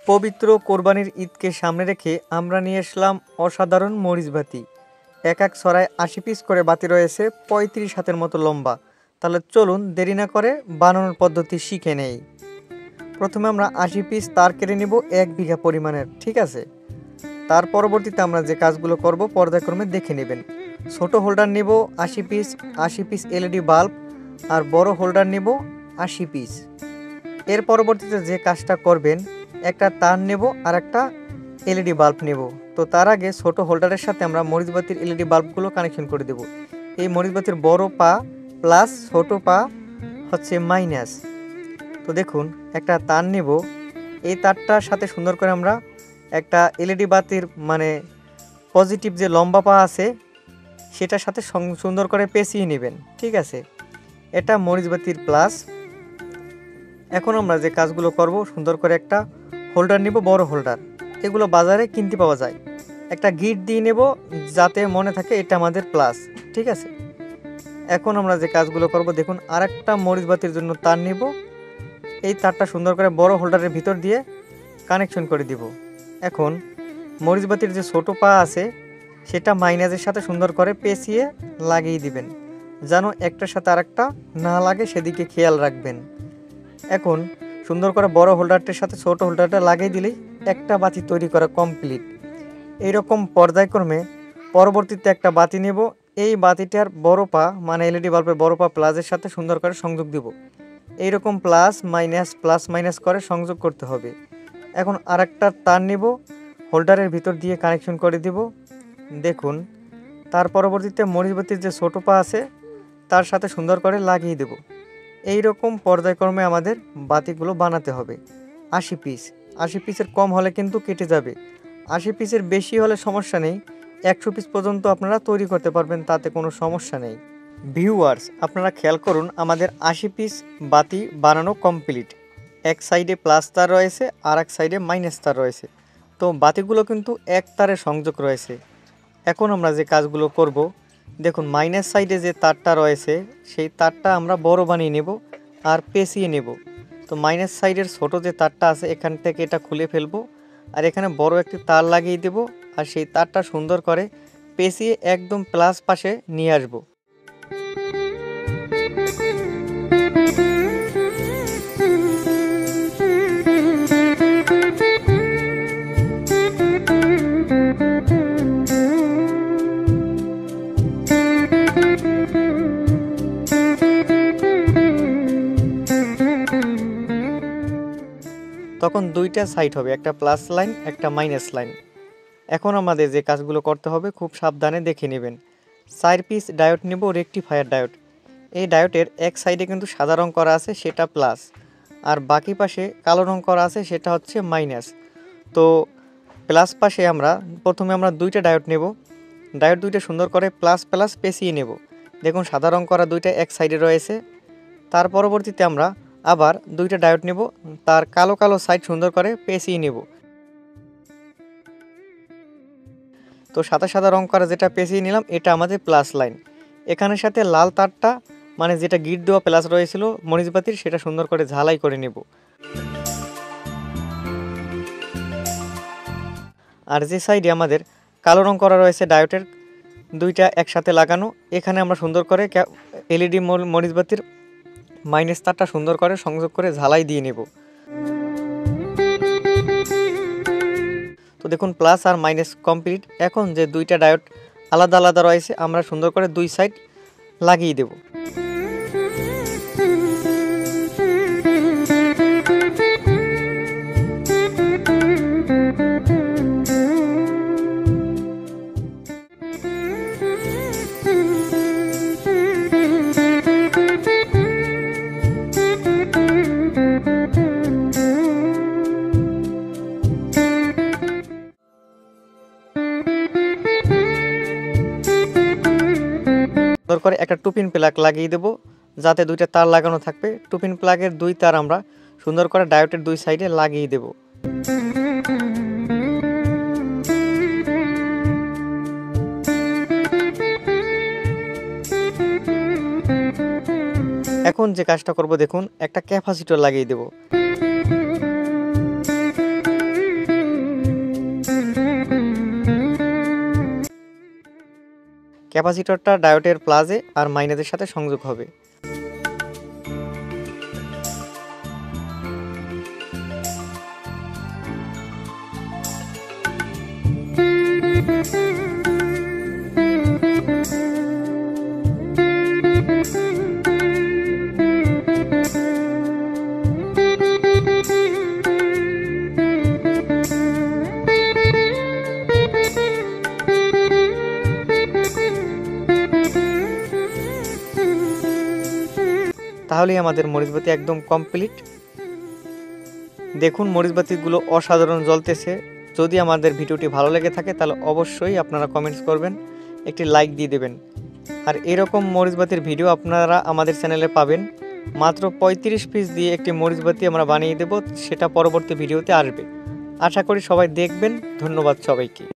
পবিত্র কোরবানির ঈদকে সামনে রেখে আমরা নিয়ে আসলাম অসাধারণ মরিচবাতি। এক এক ছড়ায় ৮০ পিস করে বাতি রয়েছে, ৩৫ হাতের মতো লম্বা। তাহলে চলুন দেরি না করে বানানোর পদ্ধতি শিখে নেই। প্রথমে আমরা ৮০ পিস তার কেটে নিব ১ বিঘা পরিমাণের, ঠিক আছে। তার পরবর্তীতে আমরা যে কাজগুলো করব পর্যায়ক্রমে দেখে নেবেন। ছোট হোল্ডার নেব ৮০ পিস এলইডি বাল্ব, আর বড় হোল্ডার নেব ৮০ পিস। এর পরবর্তীতে যে কাজটা করবেন, একটা তার নেব আর একটা এলইডি বাল্ব নেব। তো তার আগে ছোট হোল্ডারের সাথে আমরা মরিচবাতির এলইডি বাল্বগুলো কানেকশন করে দেব। এই মরিচবাতির বড় পা প্লাস ছোট পা হচ্ছে মাইনাস। তো দেখুন একটা তার নেব, এই তারটার সাথে সুন্দর করে আমরা একটা এলইডি বাতির মানে পজিটিভ যে লম্বা পা আছে সেটার সাথে সুন্দর করে পেঁচিয়ে নেবেন, ঠিক আছে। এটা মরিচবাতির প্লাস। এখন আমরা যে কাজগুলো করব, সুন্দর করে একটা হোল্ডার নেব, বড় হোল্ডার, এগুলো বাজারে কিনতে পাওয়া যায়। একটা গিট দিয়ে নেব যাতে মনে থাকে এটা আমাদের প্লাস, ঠিক আছে। এখন আমরা যে কাজগুলো করব দেখুন, আরেকটা মরিচবাতির জন্য তার নেব, এই তারটা সুন্দর করে বড় হোল্ডারের ভিতর দিয়ে কানেকশন করে দিব। এখন মরিচবাতির যে ছোট পা আছে সেটা মাইনাসের সাথে সুন্দর করে পেঁচিয়ে লাগিয়ে দিবেন, যেন একটার সাথে আরেকটা না লাগে সেদিকে খেয়াল রাখবেন। এখন সুন্দর করে বড় হোল্ডারটির সাথে ছোট হোল্ডারটা লাগিয়ে দিলেই একটা বাতি তৈরি করা কমপ্লিট। এইরকম পর্যায়ক্রমে পরবর্তীতে একটা বাতি নেব, এই বাতিটার বড় পা মানে এলইডি বাল্বের বড় পা প্লাসের সাথে সুন্দর করে সংযোগ দিব। এইরকম প্লাস মাইনাস করে সংযোগ করতে হবে। এখন আরেকটা তার নেব, হোল্ডারের ভিতর দিয়ে কানেকশন করে দিব। দেখুন তার পরবর্তীতে মরিচবাতির যে ছোট পা আছে তার সাথে সুন্দর করে লাগিয়ে দেব। এই রকম পর্যায়ক্রমে আমাদের বাতিগুলো বানাতে হবে। ৮০ পিসের কম হলে কিন্তু কেটে যাবে, ৮০ পিসের বেশি হলে সমস্যা নেই, ১০০ পিস পর্যন্ত আপনারা তৈরি করতে পারবেন, তাতে কোনো সমস্যা নেই। ভিউয়ার্স, আপনারা খেয়াল করুন, আমাদের ৮০ পিস বাতি বানানো কমপ্লিট। এক সাইডে প্লাস তার রয়েছে আর এক সাইডে মাইনাস তার রয়েছে, তো বাতিগুলো কিন্তু এক তারে সংযোগ রয়েছে। এখন আমরা যে কাজগুলো করব দেখুন, মাইনাস সাইডে যে তারটা রয়েছে সেই তারটা আমরা বড় বানিয়ে নেব আর পেঁচিয়ে নেব। তো মাইনাস সাইডের ছোট যে তারটা আছে এখান থেকে এটা খুলে ফেলবো, আর এখানে বড় একটি তার লাগিয়ে দেব, আর সেই তারটা সুন্দর করে পেঁচিয়ে একদম প্লাস পাশে নিয়ে আসবো। তখন দুইটা সাইড হবে, একটা প্লাস লাইন একটা মাইনাস লাইন। এখন আমাদের যে কাজগুলো করতে হবে খুব সাবধানে দেখে নেবেন। ৪ পিস ডায়োড নেব, রেকটিফায়ার ডায়োড। এই ডায়োডের এক সাইডে কিন্তু সাদা রং করা আছে সেটা প্লাস, আর বাকি পাশে কালো রং করা আছে সেটা হচ্ছে মাইনাস। তো প্লাস পাশে প্রথমে আমরা দুইটা ডায়োড নেব, ডায়োড দুইটা সুন্দর করে প্লাস প্লাস পেঁচিয়ে নেব। দেখুন সাদা রং করা দুইটা এক সাইডে রয়েছে। তার পরবর্তীতে আমরা আবার দুইটা ডায়োড নেব, তার কালো কালো সাইড সুন্দর করে পেঁচিয়ে নেব। তো সাদা সাদা রং করা যেটা পেঁচিয়ে নিলাম এটা আমাদের প্লাস লাইন। এখানের সাথে লাল তারটা মানে যেটা গিট দেওয়া প্লাস রয়েছিল মরিচবাতির সেটা সুন্দর করে ঝালাই করে নেব। আর যে সাইডে আমাদের কালো রং করা রয়েছে ডায়োডের দুইটা একসাথে লাগানো, এখানে আমরা সুন্দর করে এলইডি মরিচবাতির মাইনাস তারটা সুন্দর করে সংযোগ করে ঝালাই দিয়ে নেব। তো দেখুন প্লাস আর মাইনাস কমপ্লিট। এখন যে দুইটা ডায়োড আলাদা আলাদা রয়েছে আমরা সুন্দর করে দুই সাইড লাগিয়ে দেব। করে একটা টুপিন প্লাগ লাগিয়ে দেব, যাতে দুইটা তার লাগানো থাকবে। টুপিন প্লাগের দুই তার আমরা সুন্দর করে ডায়োডের দুই সাইডে লাগিয়ে দেব। এখন যে কাজটা করব দেখুন, একটা ক্যাপাসিটর লাগিয়ে দেব। ক্যাপাসিটরটা ডায়োডের প্লাসে আর মাইনাসের সাথে সংযোগ হবে। তাহলেই আমাদের মরিচবাতি একদম কমপ্লিট। দেখুন মরিচবাতিগুলো অসাধারণ জ্বলতেছে। যদি আমাদের ভিডিওটি ভালো লেগে থাকে তাহলে অবশ্যই আপনারা কমেন্টস করবেন, একটি লাইক দিয়ে দেবেন। আর এরকম মরিচবাতির ভিডিও আপনারা আমাদের চ্যানেলে পাবেন। মাত্র 35 পিস দিয়ে একটি মরিচবাতি আমরা বানিয়ে দেব, সেটা পরবর্তী ভিডিওতে আসবে। আশা করি সবাই দেখবেন। ধন্যবাদ সবাইকে।